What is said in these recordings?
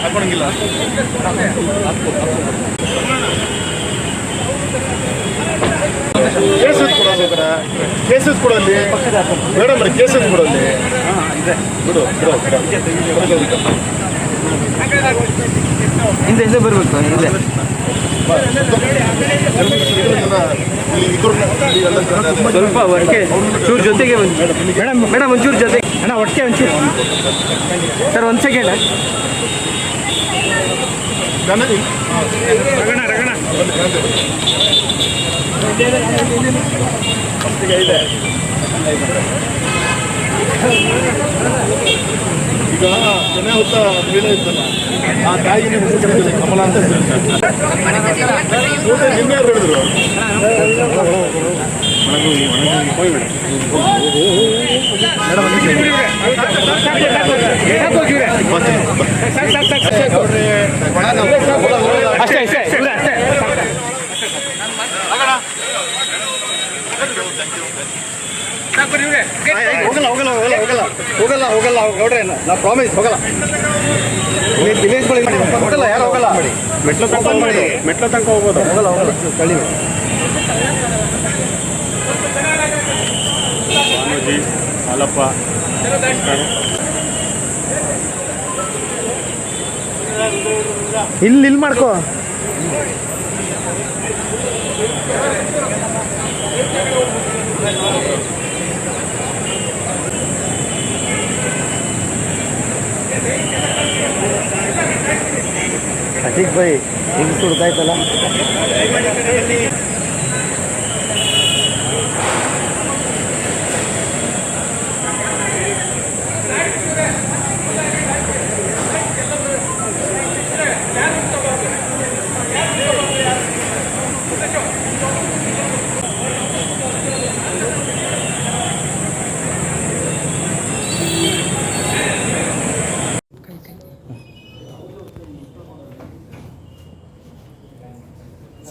ಹಾಕೊಳಂಗಿಲ್ಲ. Cases ಕೊಡೋದು cases ಕೊಡಲ್ಲಿ madam ರೀ, cases ಕೊಡಲ್ಲಿ ಬಿಡು ಬಿಡು ಹಿಂದೆ ಬರಬೇಕು. ಸ್ವಲ್ಪ ಒಟ್ಟಿಗೆ ಚೂರು ಜೊತೆಗೆ ಮೇಡಮ್ ಒಂಚೂರು ಜೊತೆಗೆ ಅಣ್ಣ ಒಟ್ಟಿಗೆ ಒಂಚೂರು ಸರ್. ಒಂದು ಸೆಕೆಂಡ್ ಇದೆ. ಈಗ ಕೊನೆ ಹೊತ್ತ ವೀಳೆ ಇತ್ತಲ್ಲ, ಆ ತಾಯಿಗೆ ಕಮಲ ಅಂತ ನಿನ್ನೆ ಯಾರು ಹೇಳಿದ್ರು? ಹೋಗಲ್ಲ ಗೌಡ್ರೆ, ನಾ ಪ್ರಾಮಿಸ್ ಹೋಗಲ್ಲ. ಹೋಗಲ್ಲ, ಯಾರು ಹೋಗಲ್ಲ. ಮೆಟ್ಲ ತನಕ ಹೋಗ್ಬೋದು. ಹೋಗಲ್ಲ ಕಳಿವೆ. ಸ್ವಾಮೀಜಿ, ಹಾಲಪ್ಪ, ಇಲ್ಲಿ ಮಾಡ್ಕೋ. ಅಜಿಕ್ ಬೈ ಹಿಂಗೆ ಸುಡ್ತಾಯ್ತಲ್ಲ.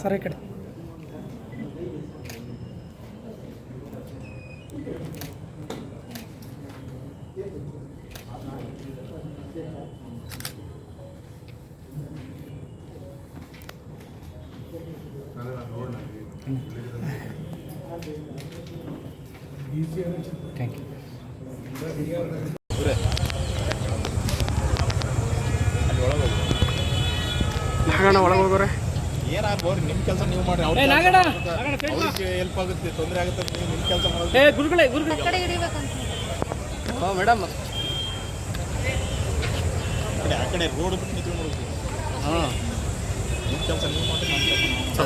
ಸರಿ ಕಡೆ ಥ್ಯಾಂಕ್ ಯು. ಒಳಗೆ ಹೋಗೋರೆ ಏನಾಗ್ಬೋದು, ನಿಮ್ಮ ಕೆಲಸ ನೀವು ಮಾಡಿ. ಅವ್ರಿಗೆ ಹೆಲ್ಪ್ ಆಗುತ್ತೆ, ತೊಂದರೆ ಆಗುತ್ತೆ. ನಿಮ್ಮ ಕೆಲಸ ಮಾಡೋದು. ಮೇಡಮ್ ಆ ಕಡೆ ರೋಡ್ ಬಿಟ್ಟು ನಿಂತು ನೋಡ್ಬೇಕು. ಹಾಂ, ನಿಮ್ಮ ಕೆಲಸ ನೀವು ಮಾಡಿ, ನಮ್ಮ ಕೆಲಸ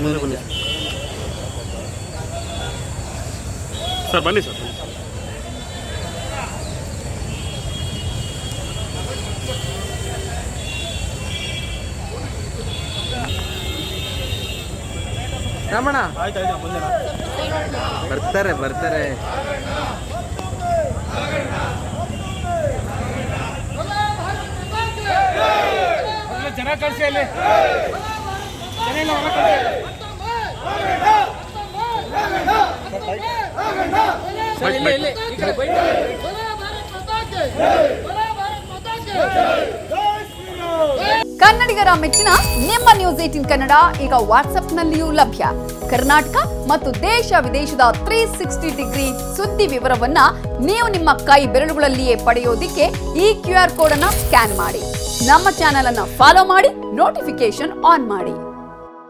ಬನ್ನಿ ಸರ್. ಬನ್ನಿ ಸರ್. ರಾಮಣ್ಣ ಆಯ್ತು ಬಂದೆ. ಬರ್ತಾರೆ. ಜನ ಕಳಿಸಿ ಅಲ್ಲಿ ಕನ್ನಡಿಗರ ಮೆಚ್ಚಿನ ನಿಮ್ಮ ನ್ಯೂಸ್ 18 ಕನ್ನಡ ಈಗ ವಾಟ್ಸ್ಆಪ್ನಲ್ಲಿಯೂ ಲಭ್ಯ. ಕರ್ನಾಟಕ ಮತ್ತು ದೇಶ ವಿದೇಶದ 360 ಡಿಗ್ರಿ ಸುದ್ದಿ ವಿವರವನ್ನ ನೀವು ನಿಮ್ಮ ಕೈ ಬೆರಳುಗಳಲ್ಲಿಯೇ ಪಡೆಯೋದಿಕ್ಕೆ ಈ QR ಕೋಡ್ ಅನ್ನು ಸ್ಕ್ಯಾನ್ ಮಾಡಿ. ನಮ್ಮ ಚಾನೆಲ್ ಅನ್ನು ಫಾಲೋ ಮಾಡಿ, ನೋಟಿಫಿಕೇಶನ್ ಆನ್ ಮಾಡಿ.